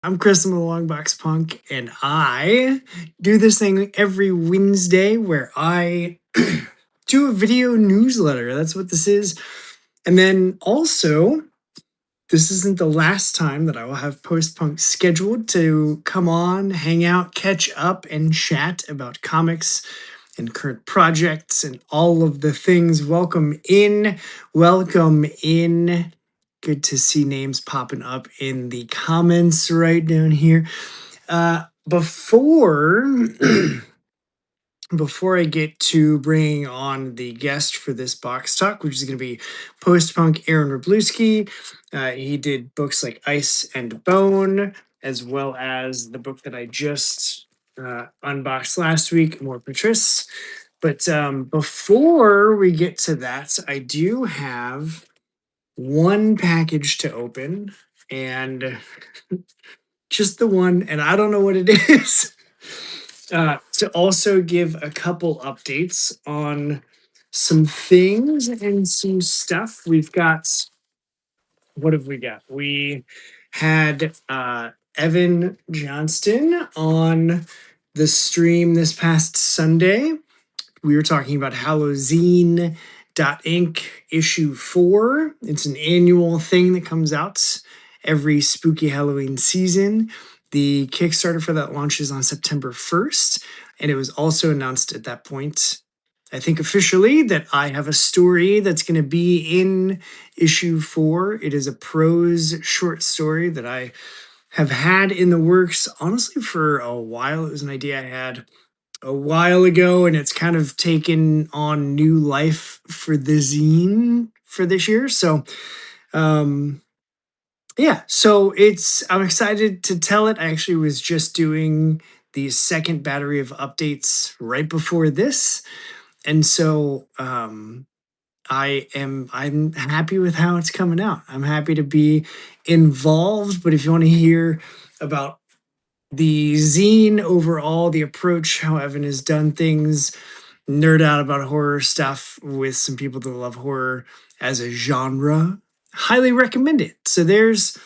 I'm Chris, I'm a Longbox Punk, and I do this thing every Wednesday where I do a video newsletter. That's what this is. And then also, this isn't the last time that I will have Post Punk scheduled to come on, hang out, catch up, and chat about comics and current projects and all of the things. Welcome in. Welcome in. Good to see names popping up in the comments right down here. Before before I get to bringing on the guest for this box talk, which is going to be post-punk Aaron Wroblewski. He did books like Ice and Bone, as well as the book that I just unboxed last week, More Patrice. But before we get to that, I do have one package to open, and just the one, and I don't know what it is. To also give a couple updates on some things and some stuff. We've got, what have we got? We had Evan Johnston on the stream this past Sunday. We were talking about Halloween Inc. issue 4. It's an annual thing that comes out every spooky Halloween season. The Kickstarter for that launches on September 1st. And it was also announced at that point, I think officially, that I have a story that's going to be in issue 4. It is a prose short story that I have had in the works, honestly, for a while. It was an idea I had a while ago, and it's kind of taken on new life for the zine for this year. So, yeah, so I'm excited to tell it. I actually was just doing the second battery of updates right before this. And so, I'm happy with how it's coming out. I'm happy to be involved, but if you want to hear about the zine overall, the approach, how Evan has done things, nerd out about horror stuff with some people that love horror as a genre, highly recommend it. So there's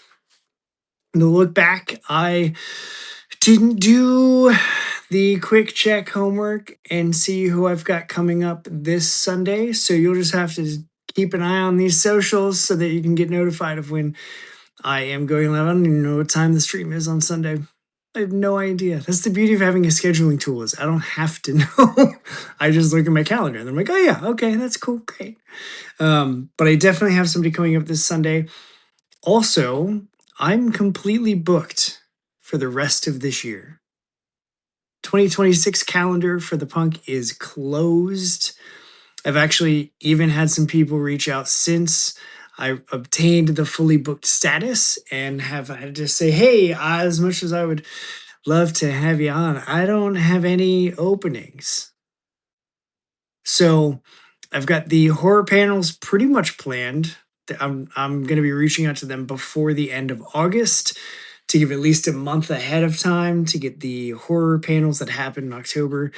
the look back. I didn't do the quick check homework and see who I've got coming up this Sunday. So you'll just have to keep an eye on these socials so that you can get notified of when I am going live. I don't even know what time the stream is on Sunday. I have no idea. That's the beauty of having a scheduling tool, is I don't have to know. I just look at my calendar and I'm like, oh yeah, okay, that's cool, great. But I definitely have somebody coming up this Sunday. Also, I'm completely booked for the rest of this year. 2026 calendar for the punk is closed. I've actually even had some people reach out since I obtained the fully booked status and have had to say, hey, as much as I would love to have you on, I don't have any openings. So I've got the horror panels pretty much planned. I'm going to be reaching out to them before the end of August to give at least a month ahead of time to get the horror panels that happen in October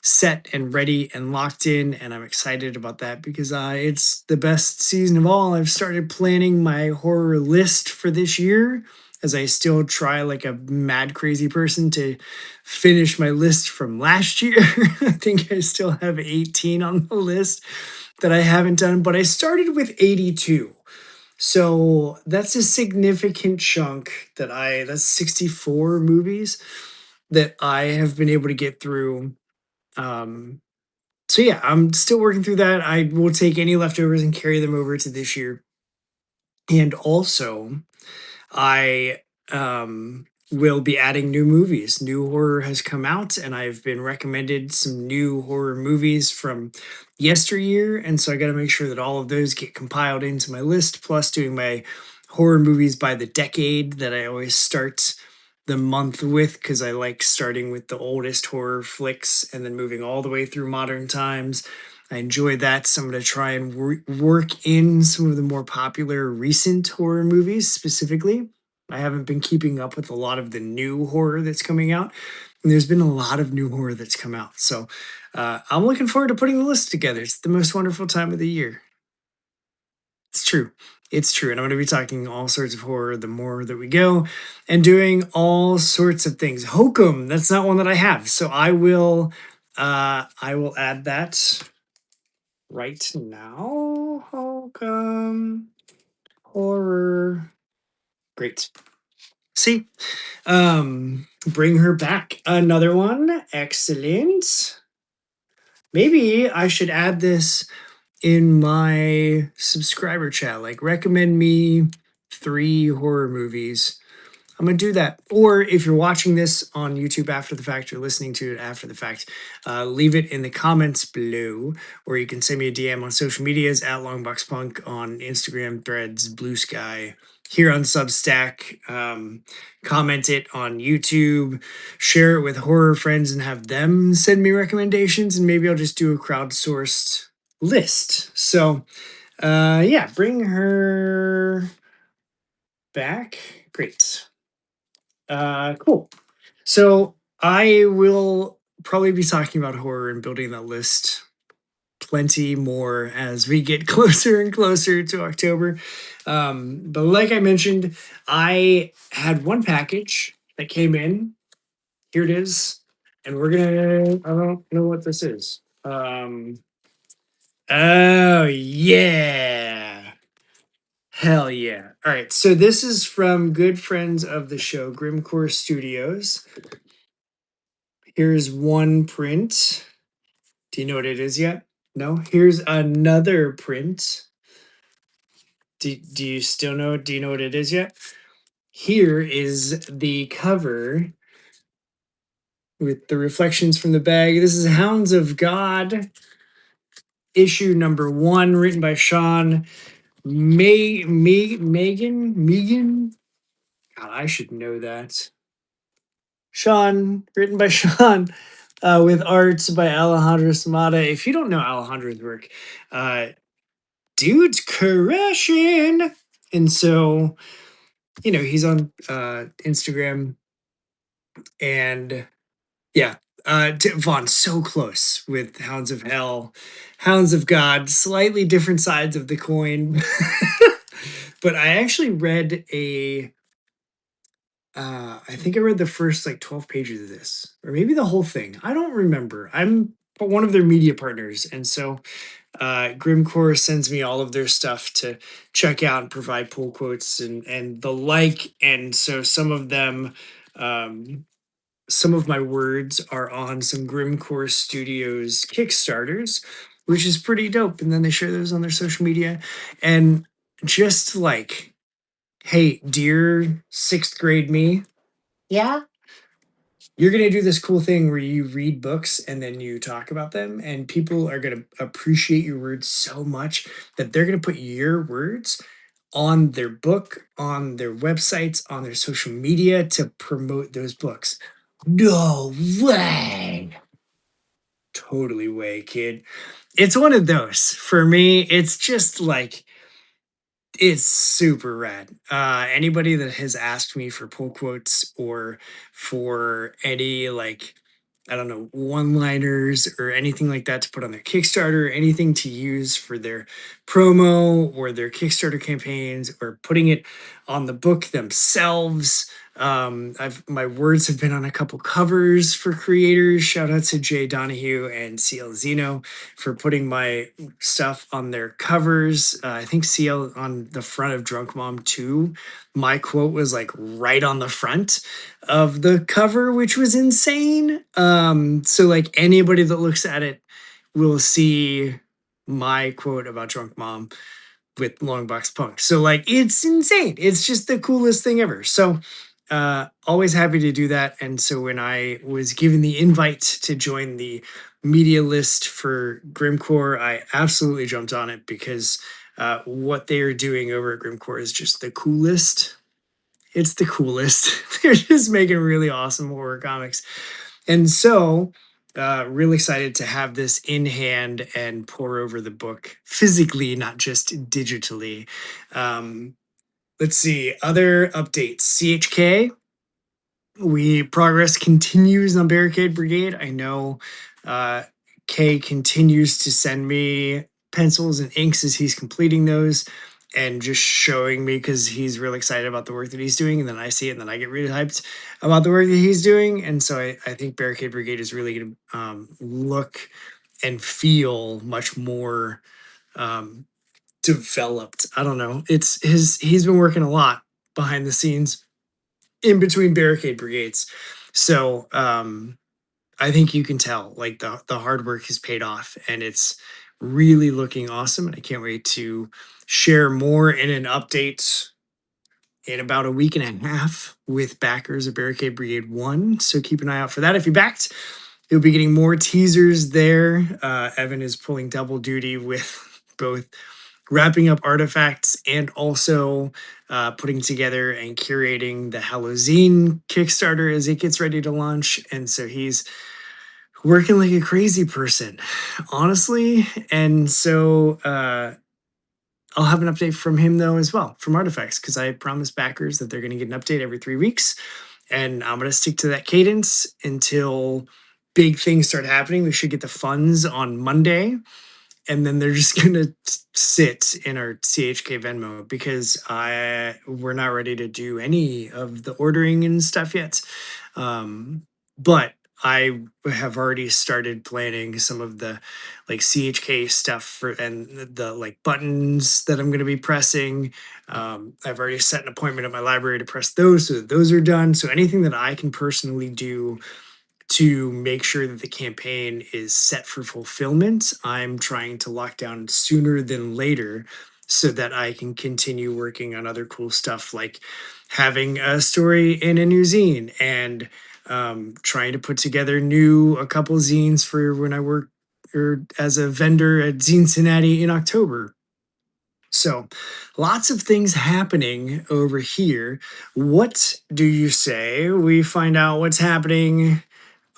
set and ready and locked in. And I'm excited about that because it's the best season of all. I've started planning my horror list for this year as I still try like a mad crazy person to finish my list from last year. I think I still have 18 on the list that I haven't done, but I started with 82. So that's a significant chunk that's 64 movies that I have been able to get through. So yeah, I'm still working through that. I will take any leftovers and carry them over to this year. And also, I will be adding new movies. New horror has come out, and I've been recommended some new horror movies from yesteryear. And so I got to make sure that all of those get compiled into my list, plus doing my horror movies by the decade that I always start the month with, because I like starting with the oldest horror flicks and then moving all the way through modern times. I enjoy that. So I'm going to try and work in some of the more popular recent horror movies specifically. I haven't been keeping up with a lot of the new horror that's coming out. And there's been a lot of new horror that's come out. So I'm looking forward to putting the list together. It's the most wonderful time of the year. It's true. It's true. And I'm going to be talking all sorts of horror the more that we go and doing all sorts of things. Hokum, that's not one that I have. So I will add that right now. Hokum horror. Great. See? Bring her back. Another one. Excellent. Maybe I should add this in my subscriber chat. Like, recommend me 3 horror movies. I'm gonna do that. Or if you're watching this on YouTube after the fact, or listening to it after the fact, leave it in the comments below, or you can send me a DM on social medias at Longboxpunk on Instagram, Threads, Blue Sky, here on Substack. Comment it on YouTube, share it with horror friends, and have them send me recommendations. And maybe I'll just do a crowdsourced list. So, yeah, bring her back. Great. Cool. So I will probably be talking about horror and building that list plenty more as we get closer and closer to October. But like I mentioned, I had one package that came in. Here it is. And we're gonna, I don't know what this is. Oh yeah. Hell yeah. All right. So this is from good friends of the show, Grimcore Studios. Here's one print. Do you know what it is yet? No? Here's another print. Do you still know? Do you know what it is yet? Here is the cover with the reflections from the bag. This is Hounds of God, issue number 1, written by Sean Megan. God, I should know that. Sean, written by Sean, with art by Alejandro Samada. If you don't know Alejandro's work, dude's crushing. And so, he's on Instagram, and yeah, Vaughn, so close with Hounds of Hell, Hounds of God, slightly different sides of the coin. But I actually read I think I read the first like 12 pages of this, or maybe the whole thing. I don't remember. I'm one of their media partners, and so Grimcore sends me all of their stuff to check out and provide pull quotes and the like. And so some of them, some of my words are on some Grimcore Studios Kickstarters, which is pretty dope. And then they share those on their social media, and just like, hey, dear 6th grade me, yeah, you're going to do this cool thing where you read books and then you talk about them, and people are going to appreciate your words so much that they're going to put your words on their book, on their websites, on their social media to promote those books. No way. Totally way, kid. It's one of those. For me, it's just like, it's super rad. Anybody that has asked me for pull quotes or for any, like, I don't know, one-liners or anything like that to put on their Kickstarter, anything to use for their promo or their Kickstarter campaigns, or putting it on the book themselves. My words have been on a couple covers for creators. Shout out to Jay Donahue and CL Zeno for putting my stuff on their covers. I think CL on the front of Drunk Mom 2, my quote was like right on the front of the cover, which was insane. So like anybody that looks at it will see my quote about Drunk Mom with Longbox Punk. So like it's insane. It's just the coolest thing ever. So always happy to do that. And so when I was given the invite to join the media list for Grimcore, I absolutely jumped on it because what they are doing over at Grimcore is just the coolest. It's the coolest. They're just making really awesome horror comics. And so really excited to have this in hand and pour over the book physically, not just digitally. Let's see, other updates. CHK, progress continues on Barricade Brigade. I know Kay continues to send me pencils and inks as he's completing those. and just showing me because he's really excited about the work that he's doing, and then I see it, and then I get really hyped about the work that he's doing, and so I think Barricade Brigade is really going to look and feel much more um, developed. I don't know. It's his. He's been working a lot behind the scenes in between Barricade Brigades, so I think you can tell like the hard work has paid off, and it's really looking awesome. And I can't wait to share more in an update in about a week and a half with backers of Barricade Brigade 1. So keep an eye out for that. If you backed, you'll be getting more teasers there. Evan is pulling double duty with both wrapping up artifacts and also putting together and curating the Halloween Kickstarter as it gets ready to launch. And so he's working like a crazy person, honestly. And so I'll have an update from him though as well from Artifacts because I promised backers that they're going to get an update every 3 weeks, and I'm going to stick to that cadence until big things start happening. We should get the funds on Monday, and then they're just gonna sit in our CHK Venmo because I we're not ready to do any of the ordering and stuff yet. But I have already started planning some of the like CHK stuff for and the like buttons that I'm gonna be pressing. I've already set an appointment at my library to press those so that those are done. So anything that I can personally do to make sure that the campaign is set for fulfillment, I'm trying to lock down sooner than later so that I can continue working on other cool stuff like having a story in a new zine and trying to put together a couple zines for when I work or as a vendor at Zine Cincinnati in October. So, lots of things happening over here. What do you say we find out what's happening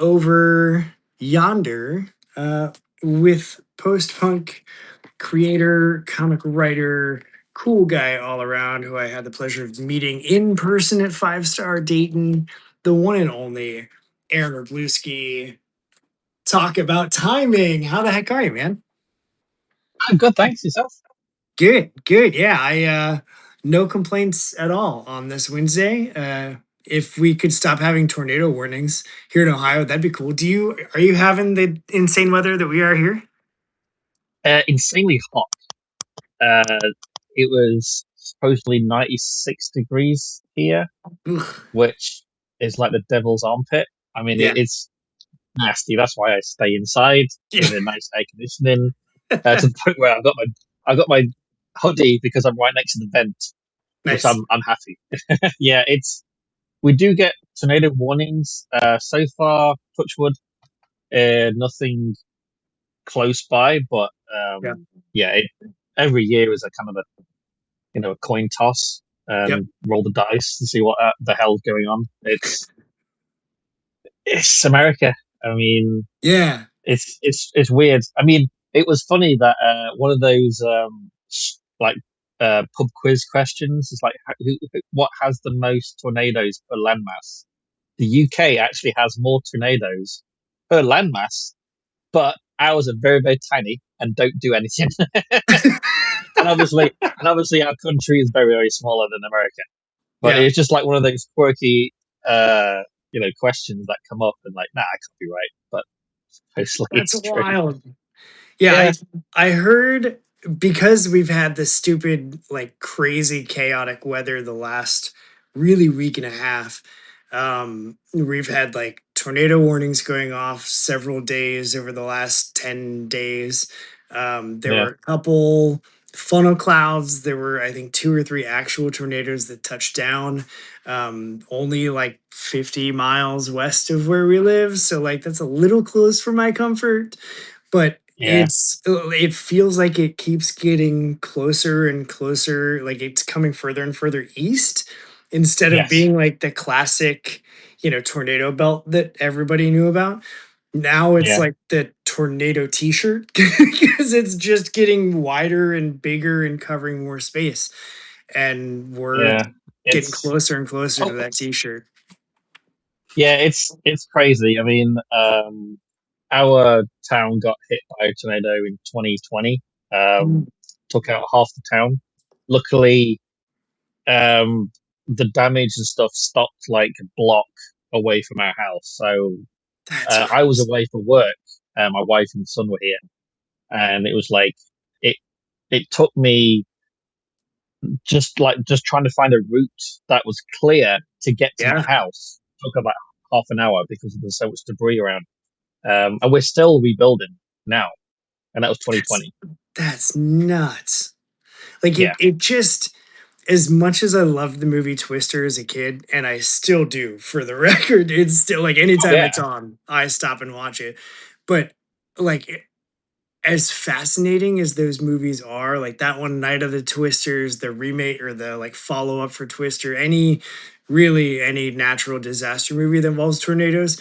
over yonder with post punk creator, comic writer, cool guy all around who I had the pleasure of meeting in person at Five Star Dayton, the one and only Aaron Wroblewski. Talk about timing. How the heck are you, man? I'm good, thanks yourself. Good, good. Yeah, I no complaints at all on this Wednesday. If we could stop having tornado warnings here in Ohio, that'd be cool. Are you having the insane weather that we are here? Insanely hot. It was supposedly 96 degrees here, Ugh. which is like the devil's armpit. I mean, Yeah. it's nasty. That's why I stay inside Yeah. in a nice air conditioning. To the point where I've got my hoodie because I'm right next to the vent, which Nice. I'm happy. Yeah, it's we do get tornado warnings. So far, touch wood, nothing close by, but Yeah. yeah, every year is a kind of a coin toss Yep. and roll the dice to see what the hell's going on. It's America. I mean, Yeah. it's weird. I mean, it was funny that one of those like pub quiz questions is like what has the most tornadoes per landmass? The UK actually has more tornadoes per landmass, but ours are very very tiny and don't do anything. And obviously our country is very very smaller than America. But Yeah. it's just like one of those quirky, questions that come up and like, nah, I can't be right, but mostly That's it's true. wild. Yeah, Yeah, I heard because we've had this stupid, like crazy chaotic weather the last really week and a half. We've had like tornado warnings going off several days over the last 10 days. There yeah, were a couple funnel clouds. There were, I think, two or three actual tornadoes that touched down only like 50 miles west of where we live. So, like, that's a little close for my comfort, but yeah, it feels like it keeps getting closer and closer, like it's coming further and further east instead of yes, being like the classic, tornado belt that everybody knew about. Now it's yeah, like the tornado t-shirt because it's just getting wider and bigger and covering more space, and we're yeah. getting It's closer and closer to oh, that t-shirt. yeah, it's crazy. I mean, our town got hit by a tornado in 2020. Mm. Took out half the town. luckily, um, the damage and stuff stopped like a block away from our house. So That's I was crazy. away for work. My wife and son were here, and it was like it. It took me just trying to find a route that was clear to get to my Yeah. house. Took about half an hour because there's so much debris around. And we're still rebuilding now, and that was That's 2020. that's nuts. Like Yeah. it just as much as I loved the movie Twister as a kid, and I still do for the record, it's still like Oh anytime it's yeah. on, I stop and watch it. But like as fascinating as those movies are, like that one Night of the Twisters, the remake or the like follow up for Twister, any natural disaster movie that involves tornadoes,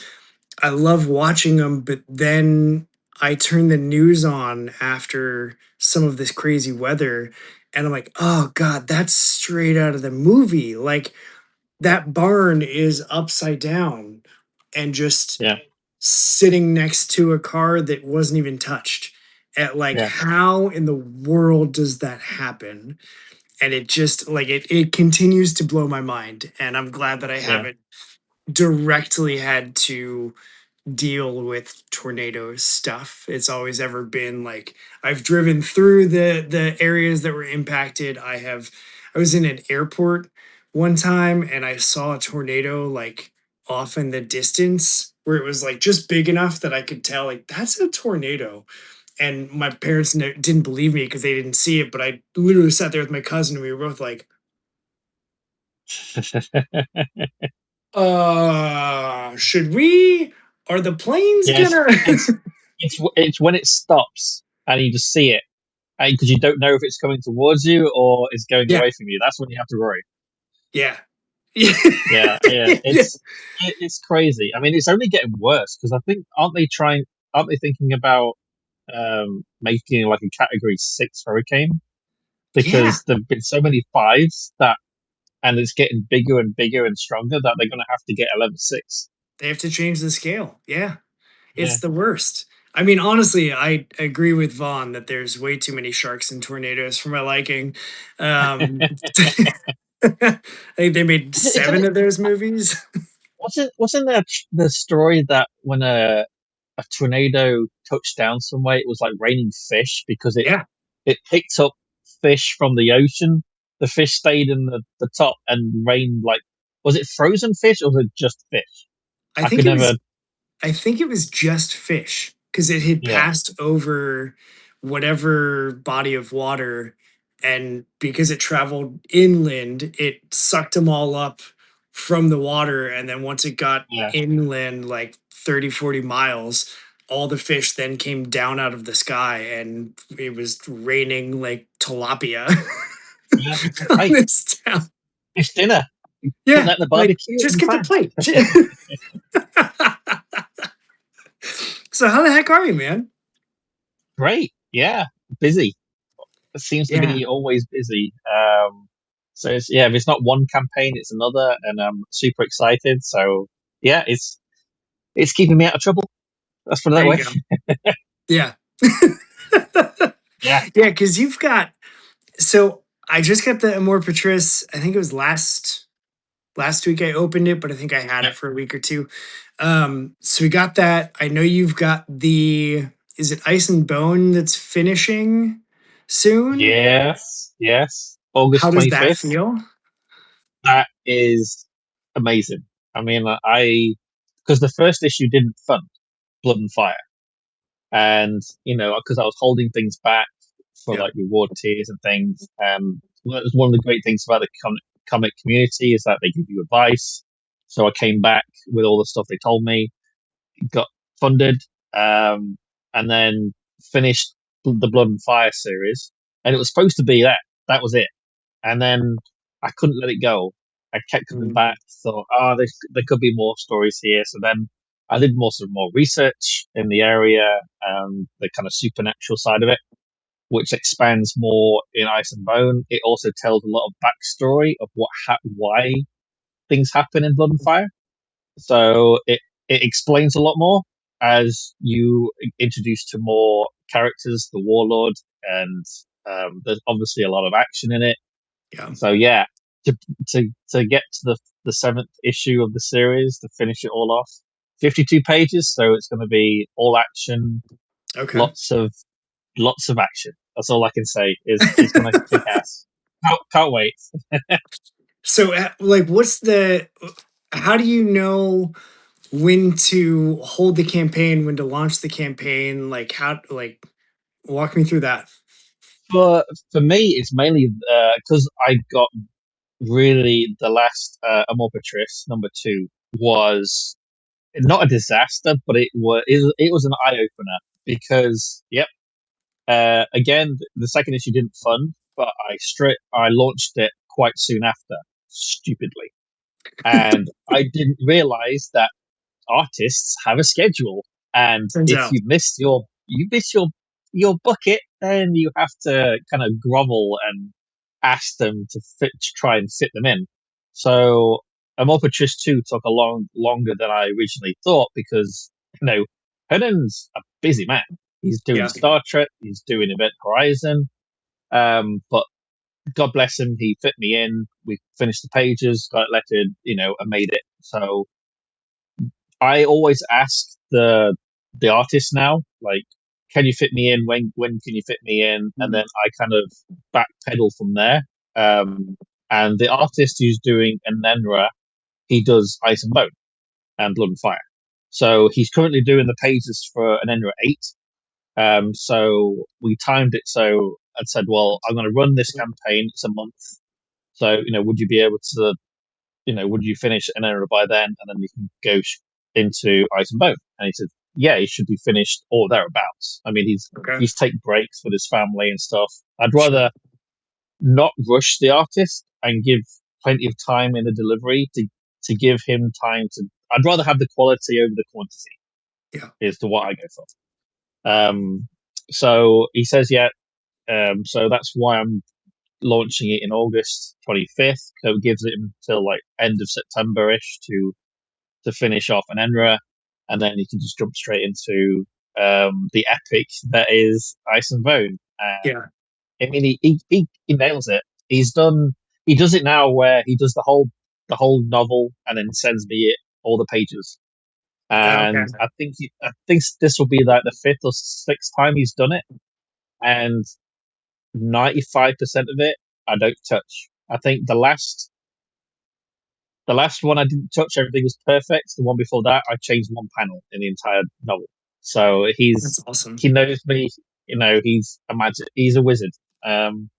I love watching them, but then I turn the news on after some of this crazy weather and I'm like, "Oh god, that's straight out of the movie." Like that barn is upside down and just Yeah. sitting next to a car that wasn't even touched. At like Yeah. how in the world does that happen? And it just like it continues to blow my mind and I'm glad that I Yeah. haven't directly had to deal with tornado stuff. It's always ever been like I've driven through the areas that were impacted. I was in an airport one time and I saw a tornado like off in the distance where it was like just big enough that I could tell like that's a tornado. And my parents didn't believe me because they didn't see it, but I literally sat there with my cousin and we were both like, should we? Are the planes Yes. gonna It's when it stops and you just see it, because you don't know if it's coming towards you or it's going Yeah, away from you. That's when you have to worry. yeah. Yeah, yeah, Yeah. it's crazy. I mean, it's only getting worse because I think aren't they thinking about making like a category 6 hurricane Yeah, because there've been so many fives that and it's getting bigger and bigger and stronger that they're going to have to get a level 6. they have to change the scale. Yeah, Yeah. it's the worst. I mean, honestly, I agree with Vaughn that there's way too many sharks and tornadoes for my liking. Um, I think they made Isn't seven it? of those movies. Wasn't there the story that when a tornado touched down somewhere, it was like raining fish because Yeah, it picked up fish from the ocean. The fish stayed in the top and rained like, was it frozen fish or was it just fish? I I think could it never. was I think it was just fish because it had Yeah, passed over whatever body of water. And because it traveled inland, it sucked them all up from the water. And then once it got yeah, inland, like 30, 40 miles, all the fish then came down out of the sky and it was raining like tilapia yeah. on Hey, this town. fish dinner. Put Yeah, that in the like barbecue. It'll just be get the fine. plate. So, how the heck are you, man? Great. Yeah, busy. It seems to Yeah. be always busy. So it's, yeah, if it's not one campaign, it's another, and I'm super excited. So yeah, it's keeping me out of trouble. Let's put it There that you way. go. Yeah. Yeah, Yeah, because you've got so I just got the Amor Patris. I think it was last week I opened it, but I think I had yeah. it for a week or two. So we got that. I know you've got the is it Ice and Bone that's finishing soon? Yes, yes. How August does twenty that fifth. feel? That is amazing. I mean, I because the first issue didn't fund Blood and Fire, and because I was holding things back for Yep. like reward tiers and things. That was one of the great things about the comic community is that they give you advice. So I came back with all the stuff they told me, got funded, um, and then finished the Blood and Fire series. And it was supposed to be that. That was it. And then I couldn't let it go. I kept coming back, Mhm. thought, there could be more stories here. So then I did more research in the area, the kind of supernatural side of it, which expands more in Ice and Bone. It also tells a lot of backstory of why things happen in Blood and Fire. So it explains a lot more as you introduce to more characters, the warlord, and there's obviously a lot of action in it. Yeah. So yeah, to to get to the seventh issue of the series to finish it all off, 52 pages. So it's going to be all action, Okay. lots of action. That's all I can say. Is it's going to kick ass. Can't wait. So, like, how do you know when to hold the campaign, when to launch the campaign? Like, walk me through that. For me, it's mainly because I got really the last Amorpatris number 2 was not a disaster, but it was an eye opener because yep. Again, the second issue didn't fund, but I launched it quite soon after, stupidly, and I didn't realize that artists have a schedule, and Turns if out. you miss your bucket, then you have to kind of grovel and ask them to try and fit them in. So Amorpatris 2 took a longer than I originally thought because Hernan's a busy man. He's doing Yeah. Star Trek, he's doing Event Horizon, but God bless him, he fit me in. We finished the pages, got it lettered, and made it. So I always ask the artist now, like, can you fit me in? When can you fit me in? And Mhm. then I kind of backpedal from there. And the artist who's doing Enenra, he does Ice and Bone and Blood and Fire. So he's currently doing the pages for Enenra 8. So we timed it so I said, well, I'm going to run this campaign. It's a month. So, would you be able to would you finish an error by then? And then you can go into Ice and Bone. And he said, yeah, he should be finished or thereabouts. I mean, Okay. he's taking breaks with his family and stuff. I'd Sure. rather not rush the artist and give plenty of time in the delivery to give him time to. I'd rather have the quality over the quantity. Yeah. Is to what I go for. So he says, yeah. So that's why I'm launching it in August 25th. So it gives it until like end of September ish to finish off an Enra, and then you can just jump straight into the epic that is Ice and Bone. Yeah. I mean, he nails it. He does it now where he does the whole novel and then sends me all the pages. Okay. And I think this will be like the fifth or sixth time he's done it, and 95% of it I don't touch. I think the last one I didn't touch, everything was perfect. The one before that, I changed one panel in the entire novel. So That's awesome. he knows me. He's a wizard. Um,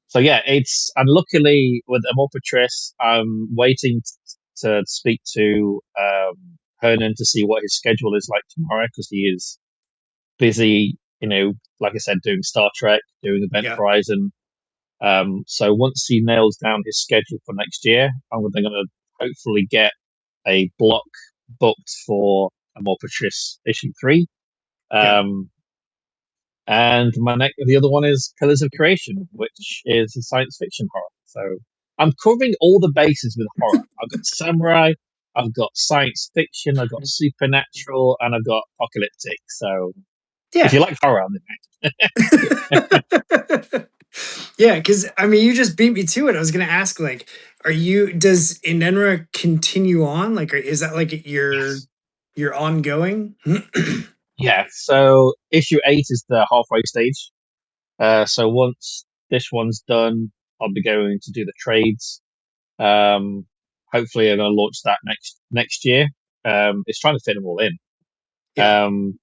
so yeah, and luckily with Amorpatris, I'm waiting to speak to Hernan to see what his schedule is like tomorrow because he is busy. Like I said, doing Star Trek, doing Event Yeah. Horizon, so once he nails down his schedule for next year, I'm going to hopefully get a block booked for a more Patrice issue 3. Yeah. Um, and the other one is Pillars of Creation, which is a science fiction horror. So I'm covering all the bases with horror. I've got samurai, I've got science fiction, I've got supernatural, and I've got apocalyptic. So if you Yeah. like horror, I'm Yeah, because I mean, you just beat me to it. I was gonna ask, like, does Inenra continue on? Like, is that like yes. your ongoing? Yeah, so issue 8 is the halfway stage. So once this one's done, I'll be going to do the trades. Um, Hopefully, I'm going to launch that next year. It's trying to fit them all in. Yeah. Um,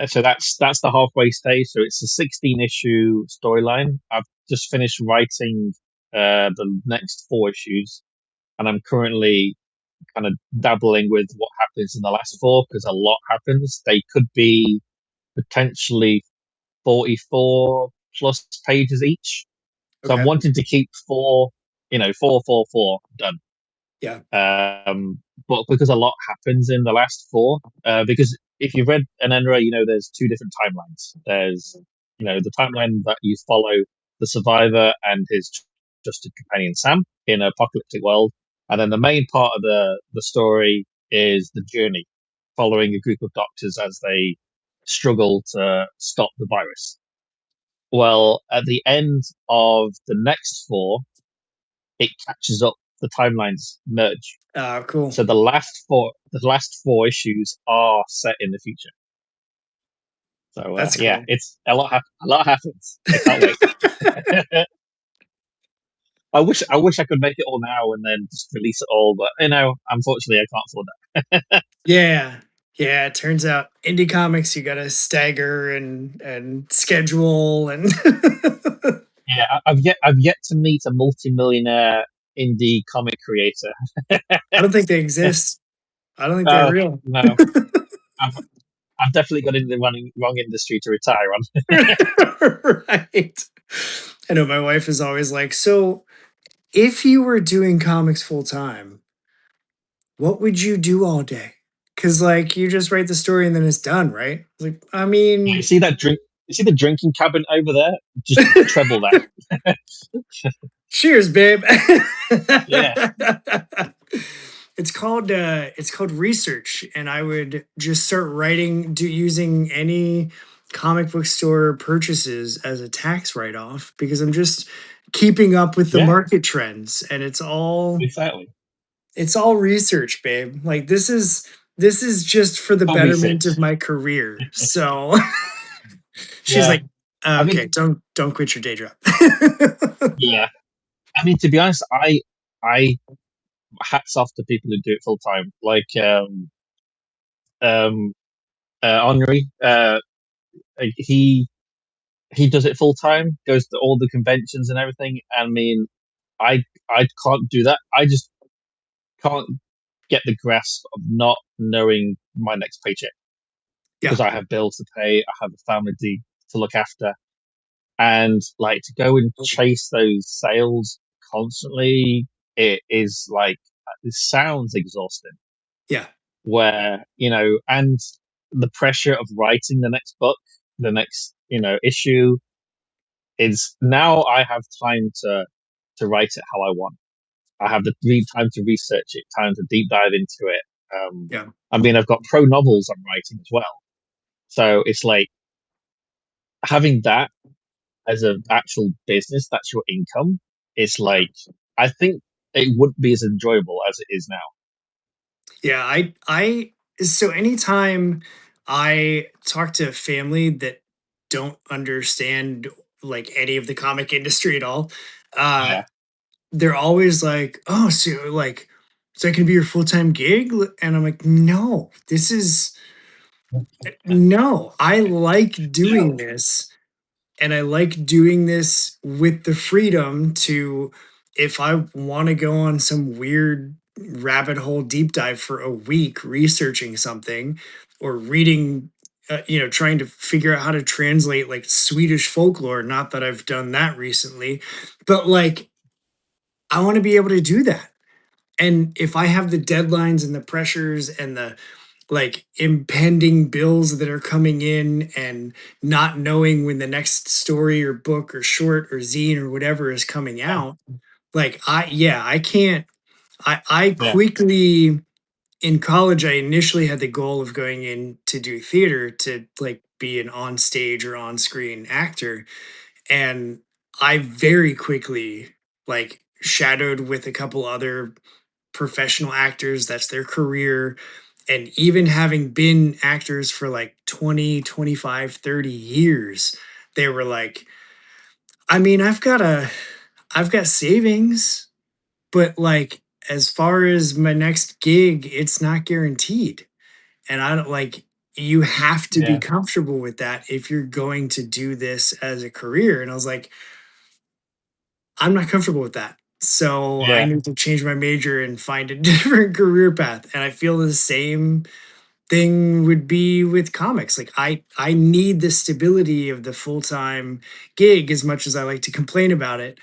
so that's the halfway stage. So it's a 16 issue storyline. I've just finished writing the next 4 issues, and I'm currently kind of dabbling with what happens in the last 4 because a lot happens. They could be potentially 44 plus pages each. So I'm Okay. wanting to keep 4, 4, 4, 4 done. Yeah. But because a lot happens in the last 4, because if you've read an Enra, there's 2 different timelines. There's, the timeline that you follow the survivor and his trusted companion Sam in an apocalyptic world. And then the main part of the story is the journey, following a group of doctors as they struggle to stop the virus. Well, at the end of the next four, it catches up. The timelines merge. Cool. So the last four issues are set in the future. So That's yeah, cool. it's a lot happens. I can't wait. I wish I could make it all now and then just release it all, but unfortunately, I can't afford that. Yeah. Yeah, it turns out indie comics you gotta stagger and schedule and Yeah, I've yet to meet a multimillionaire indie comic creator. I don't think they exist. I don't think they're Oh real. no, I've I've definitely got into the wrong industry to retire on. Right. I know my wife is always like, so if you were doing comics full time, what would you do all day? Cause like you just write the story and then it's done, right? It's like, I You mean, see that drink? You see the drinking cabin over there? Just treble that. cheers, babe. Yeah, It's called research, and I would just start writing using any comic book store purchases as a tax write off because I'm just keeping up with the yeah, market trends, and exactly. it's all research, babe. Like this is just for the For betterment research. of my career. So she's Yeah, like, I okay, mean, don't quit your day job. yeah. I mean, to be honest, I hats off to people who do it full time, like um, Henri. He does it full time, goes to all the conventions and everything. I mean, I can't do that. I just can't get the grasp of not knowing my next paycheck Yeah, because I have bills to pay, I have a family to look after, and like to go and chase those sales constantly, it is like it sounds exhausting. yeah, Where and the pressure of writing the next book, the next issue is now I have time to write it how I want. I have the time to research it, time to deep dive into it. yeah. I mean, I've got pro novels I'm writing as well, so it's like having that as an actual business. That's your income. It's like I think it wouldn't be as enjoyable as it is now. Yeah, so anytime I talk to family that don't understand like any of the comic industry at all, uh, Yeah, they're always like, "Oh, so like, so that can be your full-time gig?" And I'm like, "No, this is no. I like doing no, this and I like doing this with the freedom to, if I want to go on some weird rabbit hole deep dive for a week researching something or reading, trying to figure out how to translate like Swedish folklore. Not that I've done that recently, but like I want to be able to do that. And if I have the deadlines and the pressures and the like impending bills that are coming in and not knowing when the next story or book or short or zine or whatever is coming yeah, out, like I can't. I yeah, quickly, in college I initially had the goal of going in to do theater to like be an on stage or on screen actor, and I very quickly like shadowed with a couple other professional actors. That's their career. And even having been actors for like 20, 25, 30 years, they were like, I mean, I've got savings, but like as far as my next gig, it's not guaranteed. And I don't like, you have to be yeah, comfortable with that if you're going to do this as a career. And I was like, I'm not comfortable with that. So I yeah, need to change my major and find a different career path. And I feel the same thing would be with comics. Like I need the stability of the full-time gig as much as I like to complain about it.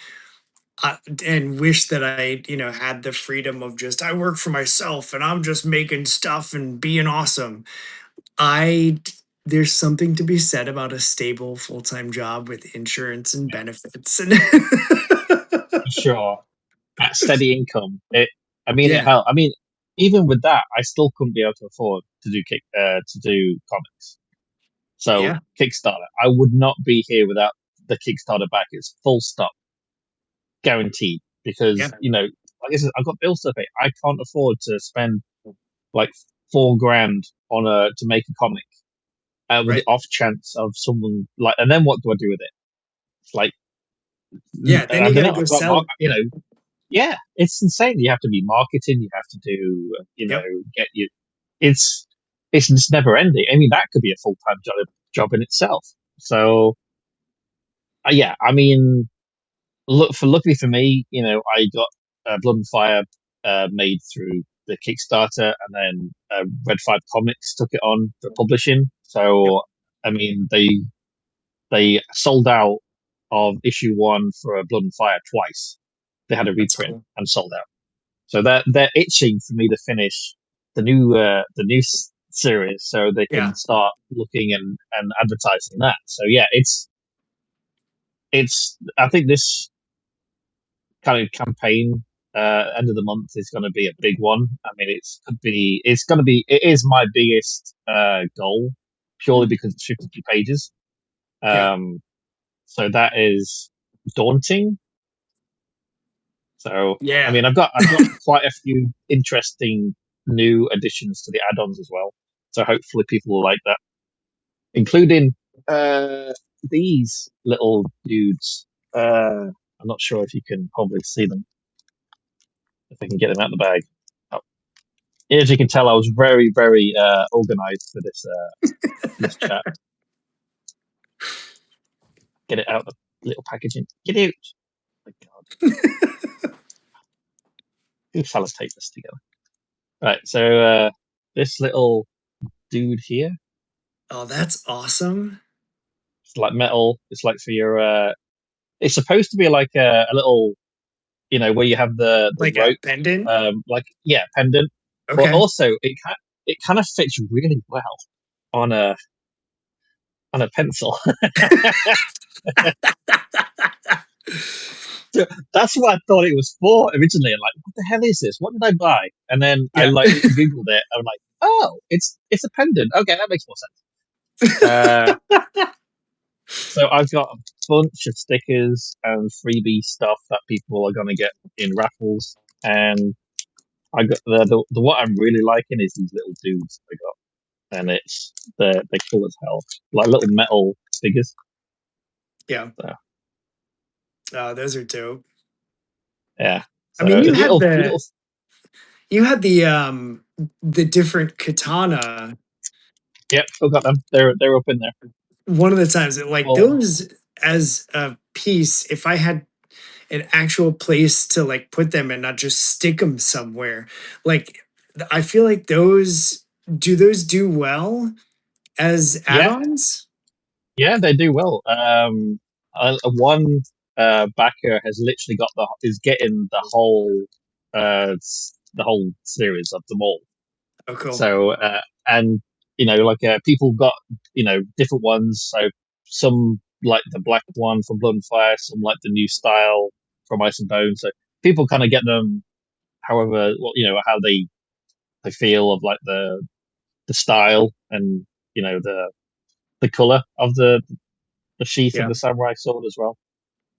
And wish that I, had the freedom of just I work for myself and I'm just making stuff and being awesome. I There's something to be said about a stable full-time job with insurance and benefits and for sure. That steady income. I mean, it yeah, helped. I mean, even with that, I still couldn't be able to afford to do comics. So yeah, Kickstarter, I would not be here without. the Kickstarter back. It's full stop, guaranteed. Yeah. Because like I said, I've got bills to pay. I can't afford to spend like 4 grand on a to make a comic with the Right. off chance of someone like. And then what do I do with it? It's like Yeah. Then I you don't got to know. go I've got sell. yeah, it's insane. You have to be marketing. You have to do Yep. get you. It's it's just never ending. I mean, that could be a full time job in itself. So yeah, I mean, luckily for me, I got Blood and Fire made through the Kickstarter, and then Red Five Comics took it on for publishing. Yep. So I mean, they sold out of issue 1 for Blood and Fire twice. They had a That's reprint cool. and sold out. So they're itching for me to finish the new series, so they Yeah. can start looking and advertising that. So yeah, it's I think this kind of campaign end of the month is going to be a big one. I mean, it is my biggest goal, purely Mm. because it's 52 pages. Yeah. Um, so that is daunting. So I Yeah. mean, I've got quite a few interesting new additions to the add-ons as well. So hopefully people will like that, including uh, these little dudes. I'm not sure if you can probably see them, if I can get them out of the bag. Oh, as you can tell, I was very, very organized for this chat. Get it out of the little packaging. Get out! My God, who fellas take this together? Right, so this little dude here, Oh, that's awesome. it's like metal. It's like for your. It's supposed to be like a little, where you have the Like a rope, pendant. like yeah, pendant. But Okay. also it kind of fits really well on a pencil. So that's what I thought it was for originally. I'm like, what the hell is this? What did I buy? And then I Yeah. like googled it. I'm like, oh, it's a pendant. Okay, that makes more sense. Uh, so I've got a bunch of stickers and freebie stuff that people are gonna get in raffles, and I got the what I'm really liking is these little dudes I got, and they're cool as hell, like little metal figures. Yeah. So Oh, those are dope. yeah, I so mean, it's little. you had the different katana Yep, still got them. They're up in there. one of the times like Well, those as a piece, if I had an actual place to like put them and not just stick them somewhere, like I feel like those do well as yeah, add-ons? yeah, they do well. One backer has literally got is getting the whole series of them all. Oh, cool. So and like people got different ones. So some like the black one from Blood and Fire, some like the new style from Ice and Bone. So people kind of get them however how they feel of like the style and the color of the sheath of Yeah. the samurai sword as well.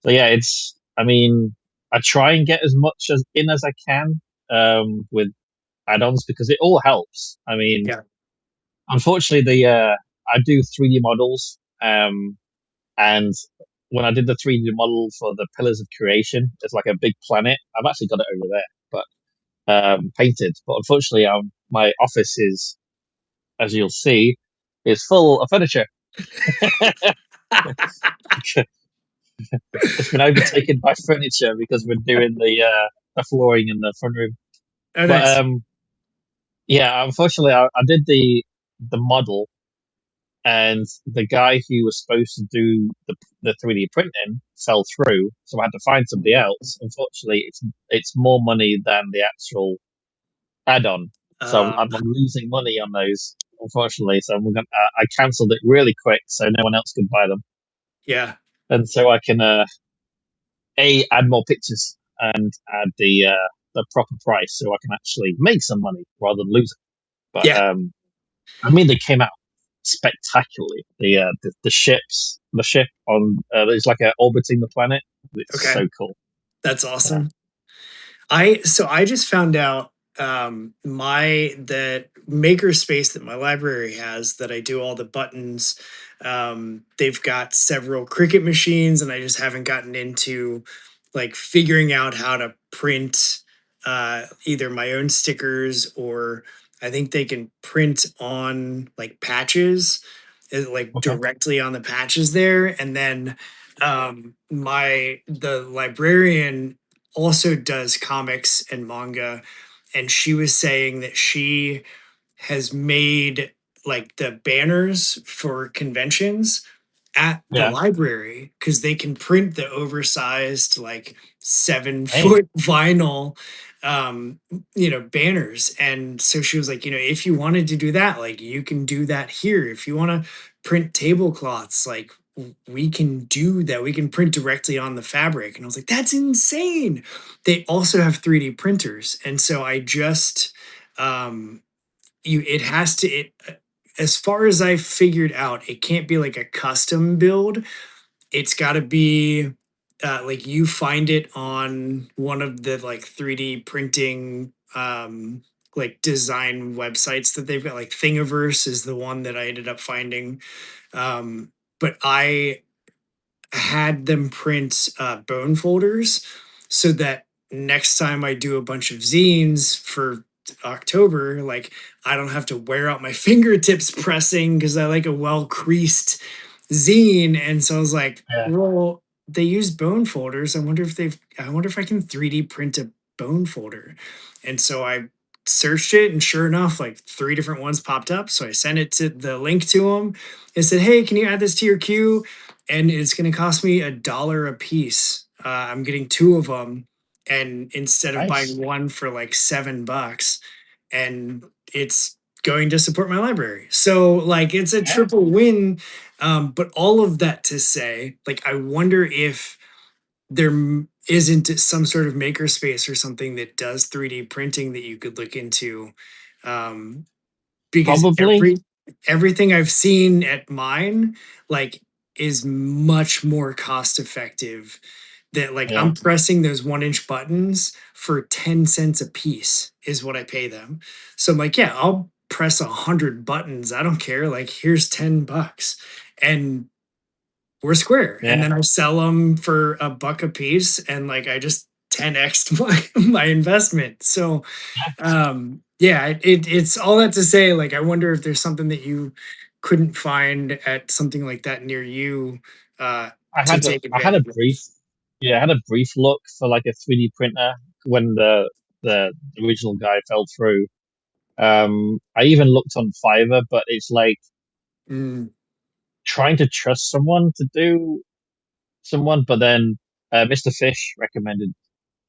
So yeah, it's I mean I try and get as much as I can with add-ons because it all helps. I mean, Yeah. unfortunately, I do 3D models, and when I did the 3D model for the Pillars of Creation, it's like a big planet. I've actually got it over there, but painted. But unfortunately, my office is, as you'll see, is full of furniture. It's been overtaken by furniture because we're doing the flooring in the front room. Oh, But nice. yeah, unfortunately, I did the model, and the guy who was supposed to do the 3D printing fell through, so I had to find somebody else. Unfortunately, it's more money than the actual add-on, so Uh, I'm losing money on those. Unfortunately, so I cancelled it really quick so no one else could buy them, yeah. and so I can a add more pictures and add the proper price, so I can actually make some money rather than lose it. But Yeah. I mean, they came out. spectacularly. The ship on it's like orbiting the planet. It's Okay, so cool. that's Yeah, awesome. I just found out my the maker space that my library has that I do all the buttons. They've got several Cricut machines, and I just haven't gotten into like figuring out how to print either my own stickers, or I think they can print on like patches, like okay. directly on the patches there. And then my the librarian also does comics and manga, and she was saying that she has made like the banners for conventions at the Yeah. library because they can print the oversized like seven Hey. foot vinyl um banners. And so she was like, if you wanted to do that, like you can do that here. If you want to print tablecloths, like we can do that. We can print directly on the fabric. And I was like, that's insane. They also have 3D printers. And so I just um it has to as far as I figured out, it can't be like a custom build. It's got to be like you find it on one of the like 3D printing like design websites that they've got. Like Thingiverse is the one that I ended up finding. But I had them print bone folders so that next time I do a bunch of zines for October, like I don't have to wear out my fingertips pressing because I like a well creased zine. And so I was like, Yeah. well, they use bone folders. I wonder if I can 3D print a bone folder. And so I searched it, and sure enough, like 3 different ones popped up. So I sent it to the link to them and said, hey, can you add this to your queue? And it's going to cost me $1 a piece. I'm getting two of them, and instead of buying Nice. one for like $7, and it's going to support my library. So like it's a Yeah. triple win. But all of that to say, like I wonder if there isn't some sort of makerspace or something that does 3D printing that you could look into. Um, because Probably. everything I've seen at mine like is much more cost effective. That like Yeah. I'm pressing those 1 inch buttons for 10 cents a piece is what I pay them. So I'm like, yeah, I'll press 100 buttons. I don't care. Like here's $10, and we're square. And Yeah. then I sell them for $1 a piece, and like I just 10x my investment. So yeah, it's all that to say, like I wonder if there's something that you couldn't find at something like that near you uh to take I had a advantage of. brief, yeah, I had a brief look for like a 3D printer when the original guy fell through. I even looked on Fiverr, but it's like Mm, trying to trust someone to do someone. But then Mr. Fish recommended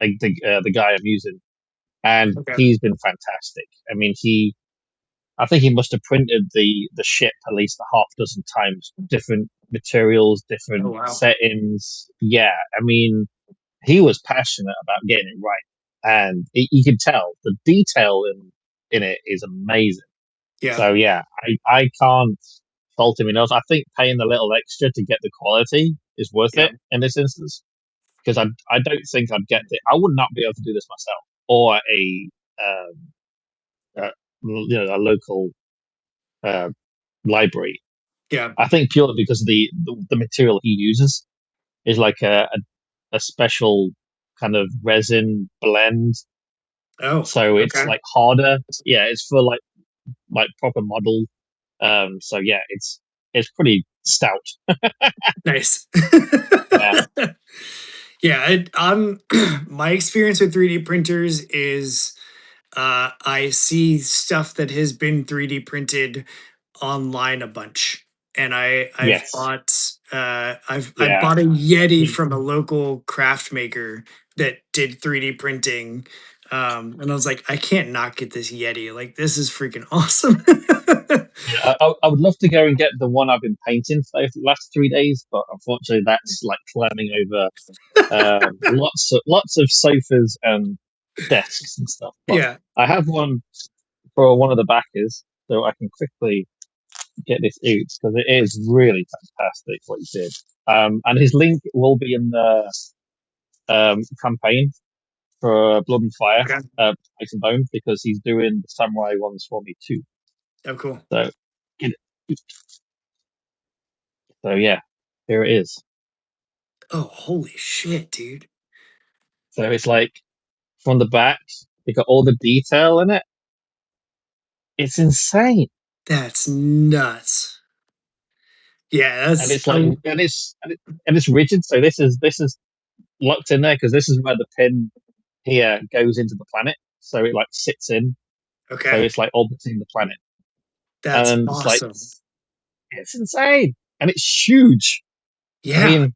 like the guy I'm using, and okay. he's been fantastic. I mean, I think he must have printed the ship at least a half dozen times, different materials, Oh different wow. settings. Yeah, I mean, he was passionate about getting it right, and you can tell the detail in it is amazing. Yeah. So yeah, I can't fault him enough. I think paying the little extra to get the quality is worth Yeah. it in this instance because I don't think I'd get it. I would not be able to do this myself or a a local uh, library. Yeah. I think purely because the material he uses is like a special kind of resin blend, Oh, so it's okay. like harder. Yeah, it's for like proper model. So yeah, it's pretty stout. Nice. Yeah, Yeah, my experience with 3D printers is I see stuff that has been 3D printed online a bunch. And I've yes, bought I yeah. bought a I Yeti mean, from a local craft maker that did 3D printing. And I was like, I can't not get this Yeti. Like this is freaking awesome. yeah, I would love to go and get the one I've been painting for the last 3 days, but unfortunately, that's like climbing over lots of sofas and desks and stuff. But Yeah. I have one for one of the backers, so I can quickly. get this out because it is really fantastic what he did. And his link will be in the campaign for Blood and Fire, Okay. Ice and Bone, because he's doing the samurai ones for me too. Oh, cool. So, so yeah, here it is. Oh, holy shit, dude. So it's like from the back, they got all the detail in it. It's insane, That's nuts. Yeah, and that's it's like, and it's rigid. So this is locked in there because this is where the pin here goes into the planet. So it like sits in. So okay. it's like orbiting the planet, That's and it's like awesome. it's insane, and it's huge. I Yeah. mean,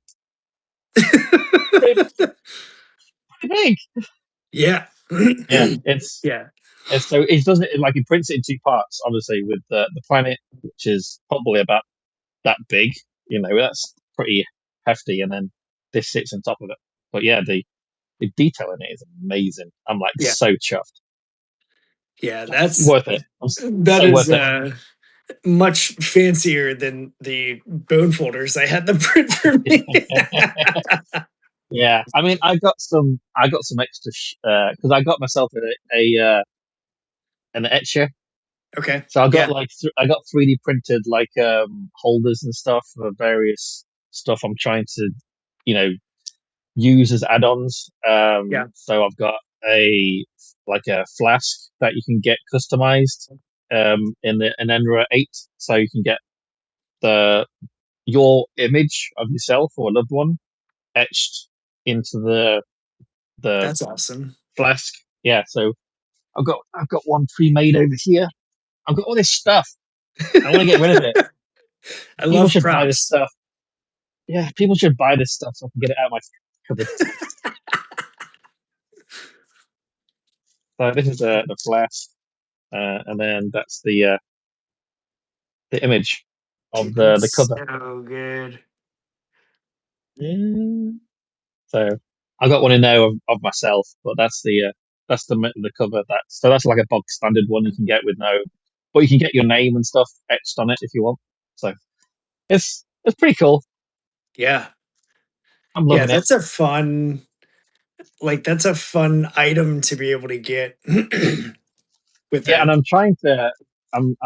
pretty, pretty big. Yeah. Yeah, Yeah. so he does it like he prints it in two parts, obviously, with the planet, which is probably about that big. That's pretty hefty, and then this sits on top of it. But yeah, the detail in it is amazing. I'm like Yeah. so chuffed. Yeah. It's That's worth it. that So is worth it. much fancier than the bone folders I had them print for me. Yeah, I mean, I got some extra because I got myself an etcher. Okay. So Yeah. I got 3D printed like holders and stuff for various stuff I'm trying to, you know, use as add-ons. Yeah. So I've got a flask that you can get customized in the in Enra 8. So you can get the your image of yourself or a loved one etched into the That's awesome. flask. Yeah, so I've got one pre-made over here. I've got all this stuff. I want to get rid of it. I People love should buy this props. stuff. Yeah, people should buy this stuff so I can get it out of my cupboard. So this is the flask, and then that's the image of Dude, the that's cover. so good. Yeah. So I got one in there of myself, but that's the cover. That's like a bog standard one you can get with no, but you can get your name and stuff etched on it if you want. So it's pretty cool. Yeah. I'm Yeah, loving it. that's a fun item to be able to get with Yeah, that. and I'm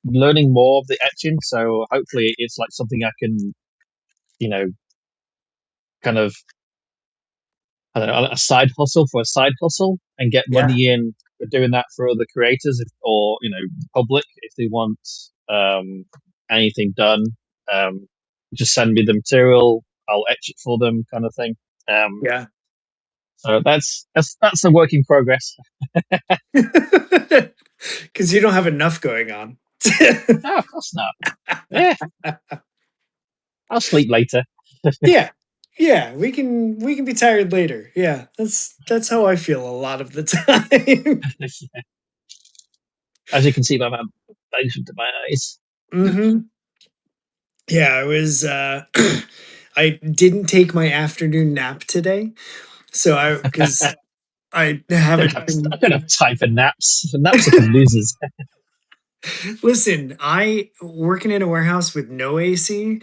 learning more of the etching, so hopefully it's like something I can, you know, kind of I don't know, a side hustle for a side hustle and get Yeah. money in for doing that for other creators or the public if they want anything done. Um, just send me the material, I'll etch it for them, kind of thing. Um, Yeah. so that's a work in progress. Because you don't have enough going on. No, of course not. Yeah, I'll sleep later. Yeah. Yeah, we can be tired later. Yeah, that's how I feel a lot of the time. As you can see by my face into my eyes. Hmm. Yeah, I was I didn't take my afternoon nap today. So I because I haven't I been don't have time for naps. Naps are for losers. listen, I working in a warehouse with no AC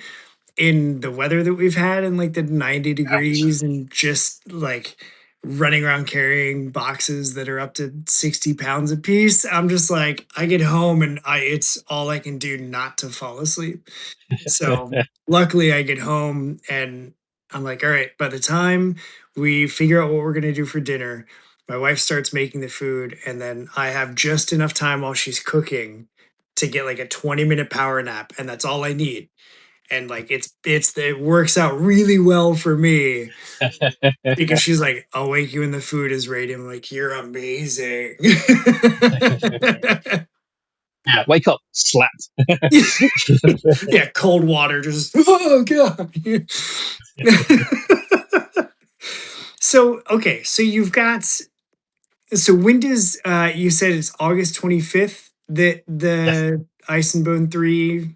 in the weather that we've had in like the 90 Ouch. degrees and just like running around carrying boxes that are up to 60 pounds a piece. I'm just like, I get home and it's all I can do not to fall asleep. So luckily I get home and I'm like, all right, by the time we figure out what we're gonna do for dinner, my wife starts making the food, and then I have just enough time while she's cooking to get like a 20-minute power nap, and that's all I need. And like it works out really well for me because she's like, I'll wake you when the food is ready. I'm like, you're amazing. Yeah, wake up, slapped. Yeah, cold water, just oh god. So okay, so you've got so when does you said it's August 25th that Yes. the Ice and Bone 3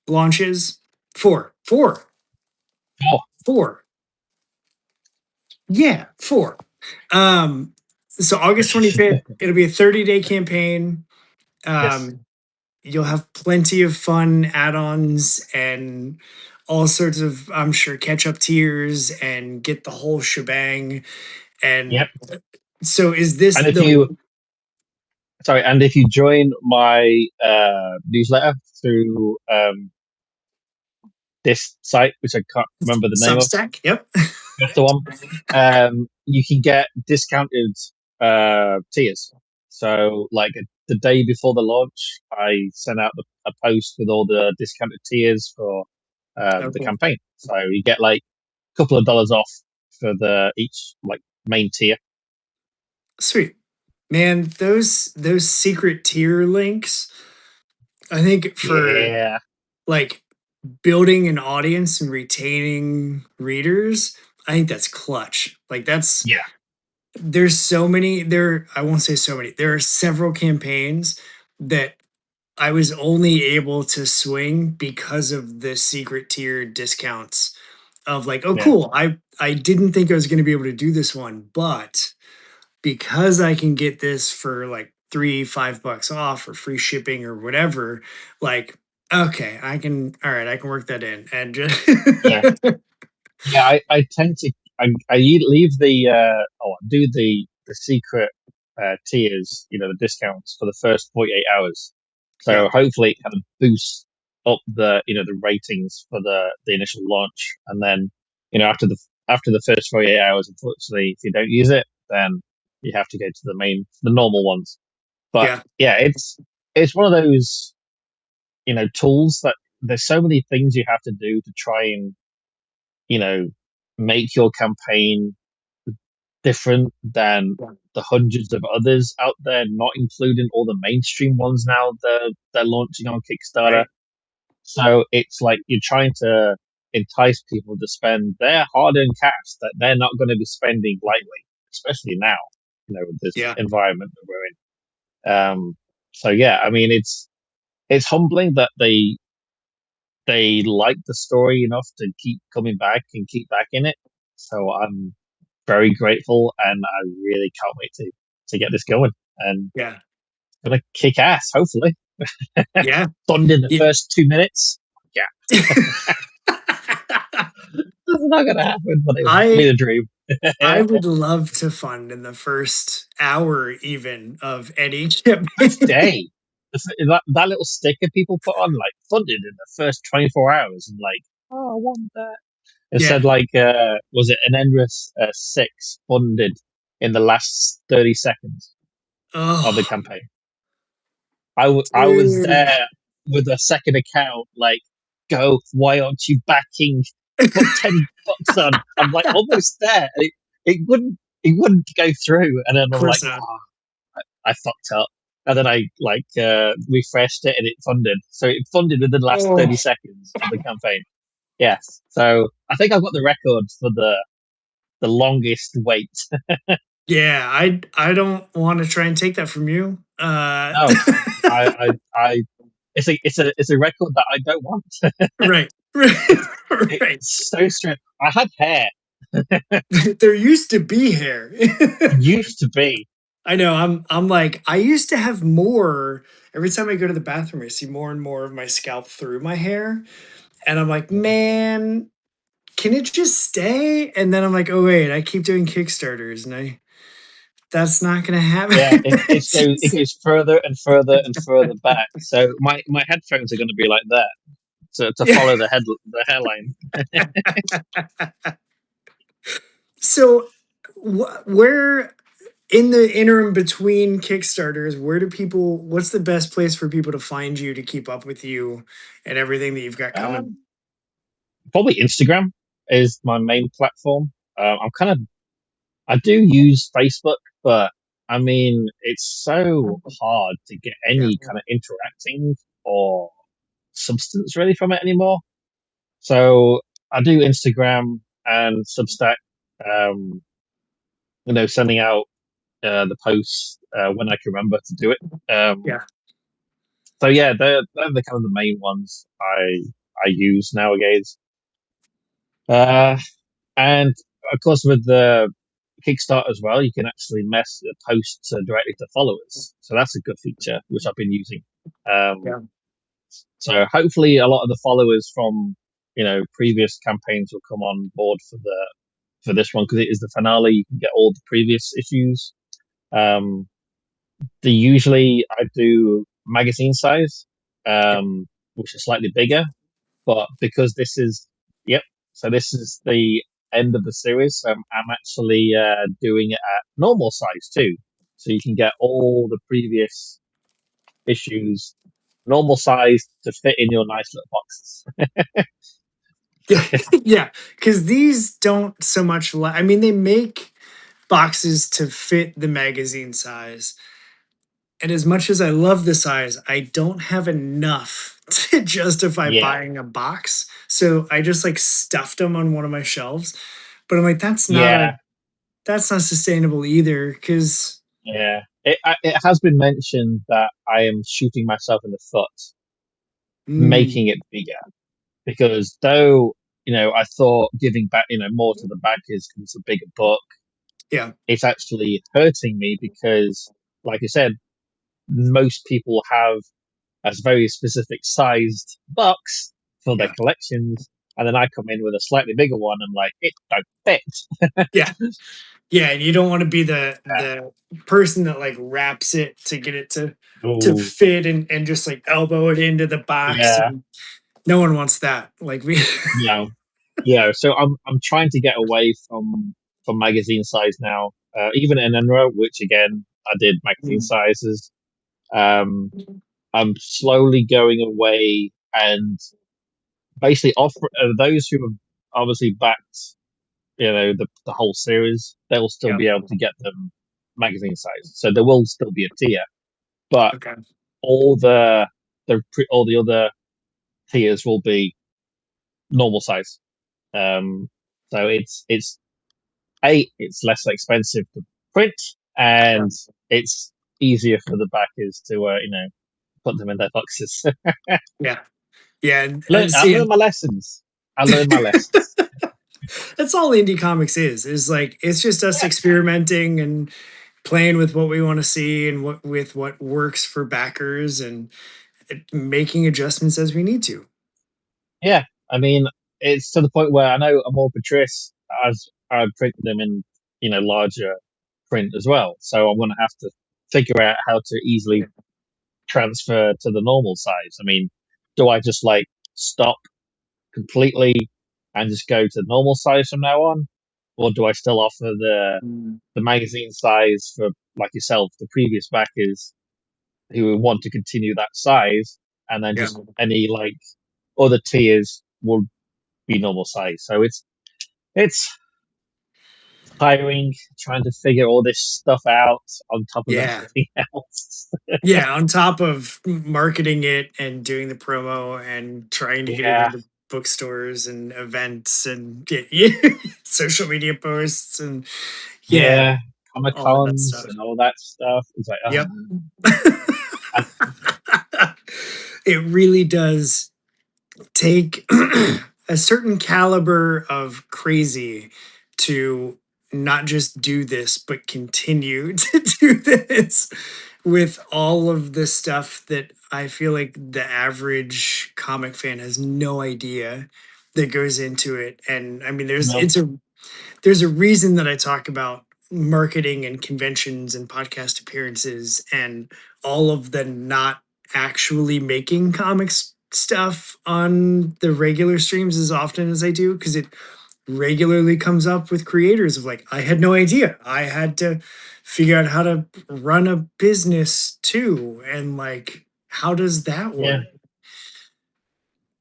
launches? Four. Oh, Four. Yeah, four. So August 25th, it'll be a 30-day campaign. yes. Um you'll have plenty of fun add-ons and all sorts of, I'm sure, catch up tiers and get the whole shebang. Yep. And so is this And if the you sorry, and if you join my newsletter through this site, which I can't remember the name of, Substack? Yep. that's the one. You can get discounted tiers. So, like the day before the launch, I sent out a post with all the discounted tiers for the Okay. campaign. So you get like a couple of dollars off for the each like main tier. Sweet. Man, those secret tier links, I think for Yeah, like building an audience and retaining readers, I think that's clutch. Like that's yeah, there's so many there, I won't say so many. There are several campaigns that I was only able to swing because of the secret tier discounts of like, oh yeah, cool, I didn't think I was going to be able to do this one, but because I can get this for like 3, 5 bucks off or free shipping or whatever, like, okay, I can, all right, I can work that in and just, yeah. Yeah, I tend to I leave the do the secret tiers, the discounts for the first 48 hours. yeah, So hopefully it kind of boosts up the ratings for the initial launch, and then after the first 48 hours, unfortunately, if you don't use it, then you have to go to the normal ones. But yeah, yeah, it's one of those tools that there's so many things you have to do to try and you know, make your campaign different than yeah, the hundreds of others out there, not including all the mainstream ones now they're launching on Kickstarter. right, So it's like you're trying to entice people to spend their hard-earned cash that they're not going to be spending lightly, especially now, with this yeah, environment that we're in. So yeah, I mean, it's humbling that they like the story enough to keep coming back and keep back in it. So I'm very grateful, and I really can't wait to get this going. And yeah, gonna kick ass, hopefully. yeah, Stunned in the yeah. first 2 minutes. Yeah, that's not gonna happen, but it was only I a dream. I Yeah, would love to fund in the first hour even of any first campaign. day. That little sticker people put on, like funded in the first 24 hours, and like, oh, I want that. It said Yeah. like, was it an endless six funded in the last 30 seconds of the Oh, campaign? I was dude. there with a second account, like, go, why aren't you backing? Put $10 on. I'm like almost there. And it wouldn't go through. And then Of I'm like, course not. oh, I fucked up. And then I like refreshed it and it funded. So it funded within the last Oh, 30 seconds of the campaign. Yes. So I think I've got the record for the longest wait. yeah. I don't want to try and take that from you. No, I it's a record that I don't want. Right. It's Right. it's so strange. I had hair. There used to be hair. It used to be. I know. I'm like, I used to have more. Every time I go to the bathroom, I see more and more of my scalp through my hair. And I'm like, man, can it just stay? And then I'm like, oh wait, I keep doing Kickstarters and I that's not gonna happen. Yeah, it goes further and further and further back. So my headphones are going to be like that to Yeah. follow the hairline. So where in the interim between Kickstarters, where do people what's the best place for people to find you to keep up with you and everything that you've got coming? Um, Probably Instagram is my main platform. I do use Facebook, but I mean it's so hard to get Yeah. any kind of interacting or substance really from it anymore. So I do Instagram and Substack. Um, sending out the posts when I can remember to do it. Yeah. So yeah, they're the kind of the main ones I use nowadays. And of course, with the Kickstarter as well, you can actually mess post directly to followers. So that's a good feature which I've been using. Um, Yeah. so hopefully, a lot of the followers from previous campaigns will come on board for this one because it is the finale. You can get all the previous issues. Um, usually I do magazine size, Yep. which is slightly bigger, but because this is yep, so this is the end of the series. I'm actually doing it at normal size too, so you can get all the previous issues normal size to fit in your nice little boxes. Yeah. Yeah. Because these don't so much. I mean, they make boxes to fit the magazine size. And as much as I love the size, I don't have enough to justify Yeah, buying a box. So I just like stuffed them on one of my shelves. But I'm like, yeah, that's not sustainable either. Cause yeah. It has been mentioned that I am shooting myself in the foot, making mm, it bigger because though I thought giving back more to the backers because it's a bigger book, yeah, it's actually hurting me because, like I said, most people have a very specific sized box for their yeah, collections, and then I come in with a slightly bigger one and like it don't fit. yeah. Yeah. And you don't want to be the person that like wraps it to get it to Oh, fit and just like elbow it into the box. yeah, And no one wants that. Like we yeah, yeah. So I'm trying to get away from magazine size now. Even in Enro, which again I did magazine Mm, sizes. Um, I'm slowly going away and basically offer those who have obviously backed, the whole series, they'll still yeah. be able to get them magazine size. So there will still be a tier, but Okay. all all the other tiers will be normal size. Um, so it's less expensive to print, Yeah. and it's easier for the backers to put them in their boxes. Yeah. Yeah. And I learned see, my lessons. I learned my lessons. that's all indie comics is like it's just us Yeah, experimenting and playing with what we want to see and what works for backers and making adjustments as we need to. yeah. I mean, it's to the point where I know I'm all Patrice as I printed them in larger print as well. So I'm going to have to figure out how to easily transfer to the normal size. I mean, do I just like stop completely and just go to normal size from now on, or do I still offer Mm, the magazine size for like yourself, the previous backers who want to continue that size, and then yeah. just any like other tiers will be normal size. So it's tiring trying to figure all this stuff out on top of Yeah. everything else. Yeah. On top of marketing it and doing the promo and trying to get it Yeah, into bookstores and events and yeah, social media posts and yeah, yeah, Comic all that Cons stuff. and all that stuff. It's like, Yep. I, It really does take a certain caliber of crazy to not just do this, but continue to do this with all of the stuff that I feel like the average comic fan has no idea that goes into it. And I mean, no, there's a reason that I talk about marketing and conventions and podcast appearances and all of the not actually making comics stuff on the regular streams as often as I do because it regularly comes up with creators of like I had no idea. I had to figure out how to run a business too and like how does that yeah, work?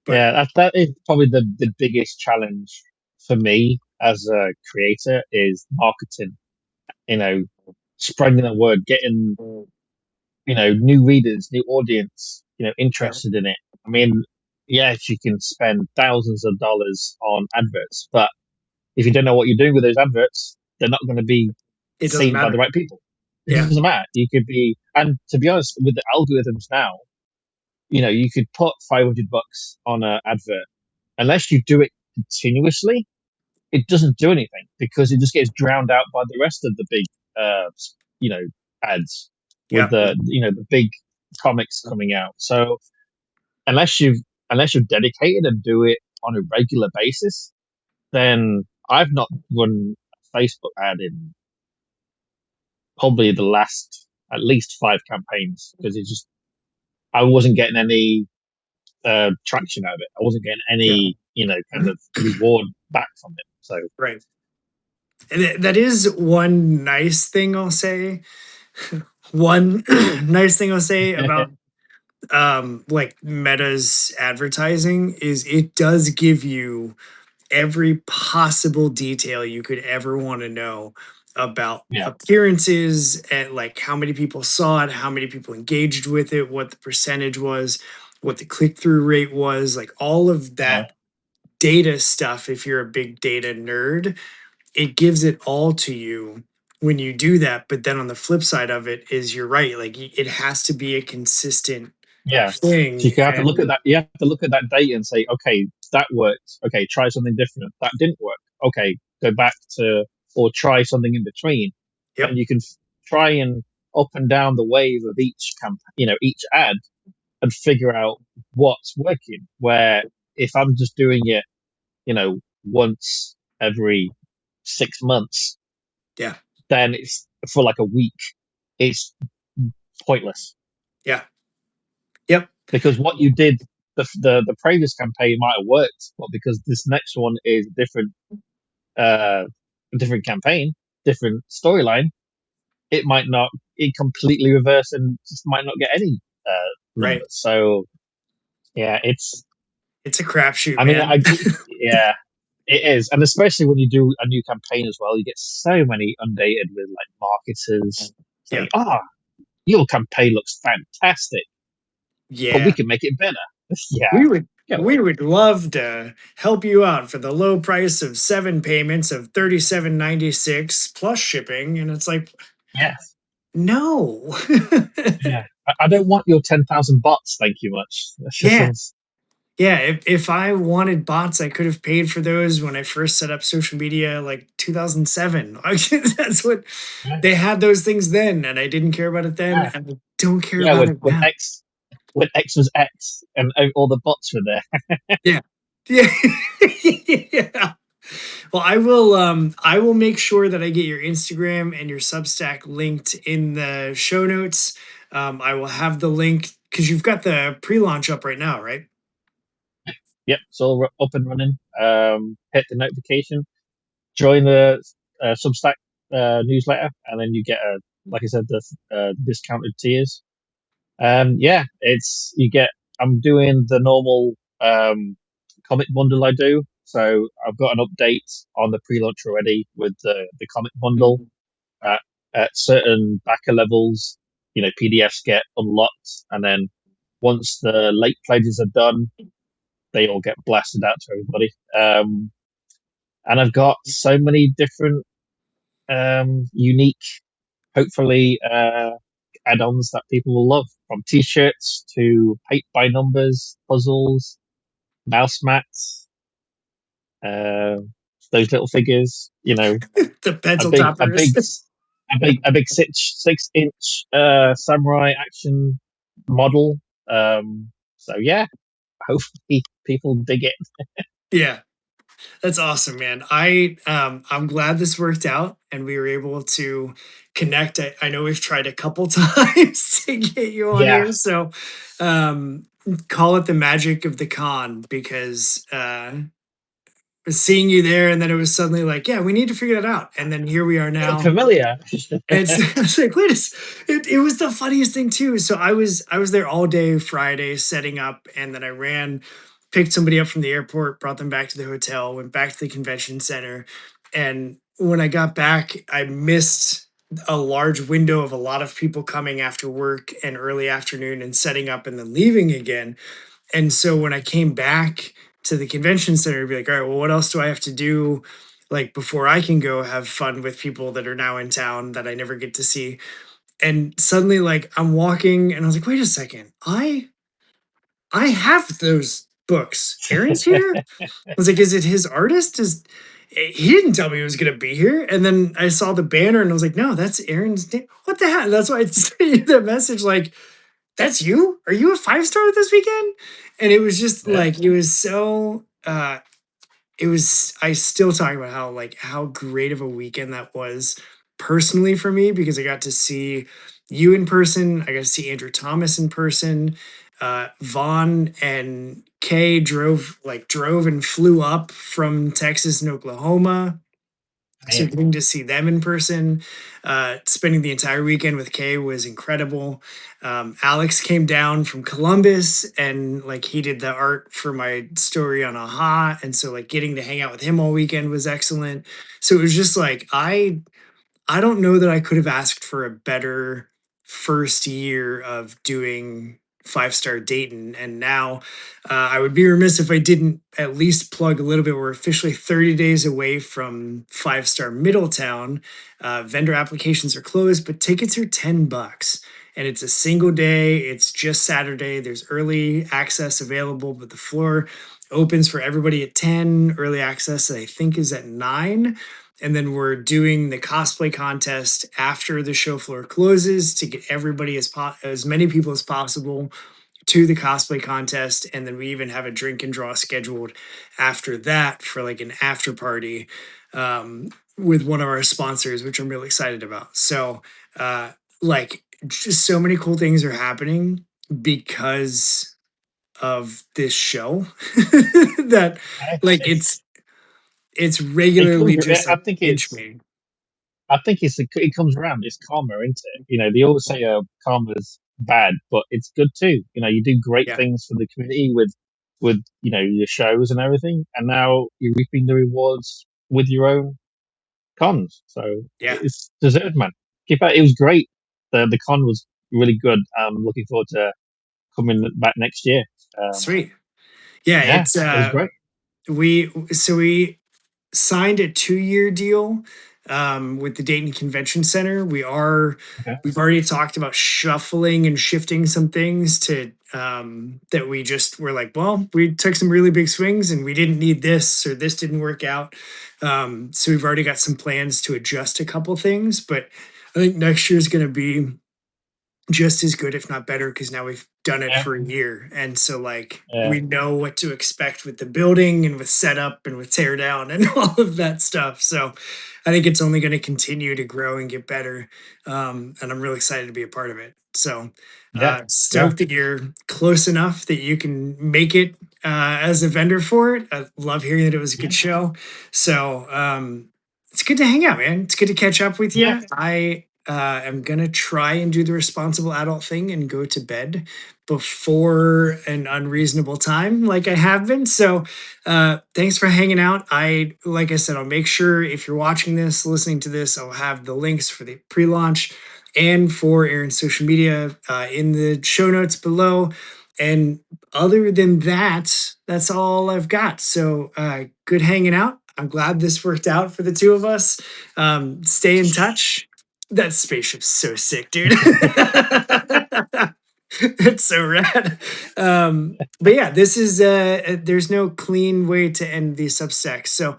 But yeah. That is probably the biggest challenge for me as a creator is marketing. You know, spreading the word, getting new readers, new audience, yeah, interested in it. I mean, yes, you can spend thousands of dollars on adverts, but if you don't know what you're doing with those adverts, they're not going to be it doesn't seen by the matter. right people. It Yeah, doesn't matter. You could be, and to be honest, with the algorithms now, you could put $500 on an advert unless you do it continuously. it doesn't do anything because it just gets drowned out by the rest of the big, uh, you know, ads with Yeah. the big comics coming out. So unless you've unless you're dedicated and do it on a regular basis, then I've not run a Facebook ad in probably the last at least 5 campaigns because it's just I wasn't getting any traction out of it. I wasn't getting Yeah. any kind of reward back from it. So Right. And that is one nice thing I'll say. One nice thing I'll say about like Meta's advertising is it does give you every possible detail you could ever want to know about yeah, appearances and like how many people saw it, how many people engaged with it, what the percentage was, what the click-through rate was, like all of yeah, that data stuff. If you're a big data nerd, it gives it all to you when you do that. But then on the flip side of it is you're right, like it has to be a consistent yeah. So thing. you have to look at And that. You have to look at that data and say, okay, that worked. Okay, try something different. That didn't work. Okay, go back to or try something in between, and yep. you can try and up and down the wave of each ad, and figure out what's working. Where if I'm just doing it, once every 6 months, Yeah. then it's for like a week. It's pointless Yeah. Yep. because what you did the previous campaign might have worked, but because this next one is uh, a different campaign, different storyline, it might not. It completely reverse and just might not get any Right. numbers. So yeah, it's. It's a crapshoot, I mean, man. yeah, it is, and especially when you do a new campaign as well, you get so many undated with like marketers saying, Yeah. "Ah, your campaign looks fantastic, but we Yeah. can make it better." Yeah, We would get away. we would love to help you out for the low price of 7 payments of 37.96 plus shipping. And it's like, Yes. no. Yeah. I don't want your 10,000 bots. Thank you much. That's just Yeah. sounds. Yeah. If I wanted bots, I could have paid for those when I first set up social media like 2007. That's what Yeah. they had, those things then, and I didn't care about it then, Yeah. and I don't care Yeah. about When, it when now. X when X was X and all the bots were there. Yeah. Yeah. Yeah. Well, I will make sure that I get your Instagram and your Substack linked in the show notes. I will have the link because you've got the pre-launch up right now, right? Yep. It's all up and running. Hit the notification. Join the Substack newsletter, and then you get like I said, the discounted tiers. Yeah, it's you get. I'm doing the normal comic bundle I do. So I've got an update on the pre-launch already with the comic bundle. At, at certain backer levels, PDFs get unlocked, and then once the late pledges are done, they all get blasted out to everybody. And I've got so many different unique, hopefully, add-ons that people will love, from T-shirts to paint by numbers, puzzles, mouse mats, uh, those little figures. The A pencil big, a toppers. big, a big 6 inch samurai action model. So yeah, hopefully people dig it. Yeah, that's awesome, man. I'm glad this worked out and we were able to connect. I know we've tried a couple times to get you on Yeah, here, so um, call it the magic of the con because seeing you there, and then it was suddenly like, yeah, we need to figure that out, and then here we are you look now. familiar. And it's, it's like, wait, it was the funniest thing too. So I was there all day Friday setting up, and then I ran, picked somebody up from the airport, brought them back to the hotel, went back to the convention center, and when I got back, I missed a large window of a lot of people coming after work and early afternoon and setting up and then leaving again. And so when I came back to the convention center, I'd be like, all right, well, what else do I have to do? Like before I can go have fun with people that are now in town that I never get to see. And suddenly like I'm walking and I was like, wait a second, I have those books. Aaron's here? I was like, is it his artist? he didn't tell me he was going to be here. And then I saw the banner and I was like, no, that's Aaron's name. What the hell? That's why I sent you the message like, that's you? Are you a 5-star this weekend? And it was just Yeah, like, it was so, it was, I still talk about how, like, how great of a weekend that was personally for me because I got to see you in person. I got to see Andrew Thomas in person. Vaughn and Kay drove and flew up from Texas and Oklahoma, so man. getting to see them in person, spending the entire weekend with Kay was incredible. Alex came down from Columbus and like he did the art for my story on Aha, and so like getting to hang out with him all weekend was excellent. So it was just like I don't know that I could have asked for a better first year of doing 5-star Dayton. And now I would be remiss if I didn't at least plug a little bit. We're officially 30 days away from 5-star Middletown. Vendor applications are closed, but tickets are $10. And it's a single day. It's just Saturday. There's early access available, but the floor opens for everybody at 10. Early access, I think, is at 9, and then we're doing the cosplay contest after the show floor closes to get everybody as many people as possible to the cosplay contest, and then we even have a drink and draw scheduled after that for like an after party with one of our sponsors, which I'm really excited about. So like just so many cool things are happening because of this show that Yeah, like it's it's it comes. regularly just I like think pinch it's. me. It comes around. It's karma, isn't it? They always say karma's bad, but it's good too. You do great Yeah, things for the community with your shows and everything, and now you're reaping the rewards with your own cons. So yeah, it's deserved, man. Keep out. It was great. The con was really good. I'm looking forward to coming back next year. Um, sweet. Yeah, yeah, it's it was great. we signed a 2-year deal with the Dayton Convention Center. Okay. We've already talked about shuffling and shifting some things to that we just were like, well, we took some really big swings and we didn't need this or this didn't work out. So we've already got some plans to adjust a couple things, but I think next year is going to be just as good, if not better, because now we've done it Yeah, for a year. And so like yeah, we know what to expect with the building and with setup and with tear down and all of that stuff. So I think it's only going to continue to grow and get better. And I'm really excited to be a part of it. So yeah, yeah, stoked that you're close enough that you can make it as a vendor for it. I love hearing that it was a good yeah, show. So it's good to hang out, man. It's good to catch up with yeah, you. I am gonna try and do the responsible adult thing and go to bed before an unreasonable time, like I have been. So, thanks for hanging out. Like I said, I'll make sure if you're watching this, listening to this, I'll have the links for the pre-launch and for Aaron's social media in the show notes below. And other than that, that's all I've got. So, good hanging out. I'm glad this worked out for the two of us. Stay in touch. That spaceship's so sick, dude. It's so rad. But yeah, this is there's no clean way to end these substacks. So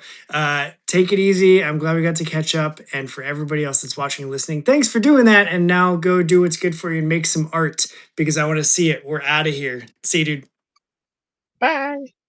take it easy. I'm glad we got to catch up. And for everybody else that's watching and listening, thanks for doing that. And now go do what's good for you and make some art because I want to see it. We're out of here. See you, dude. bye.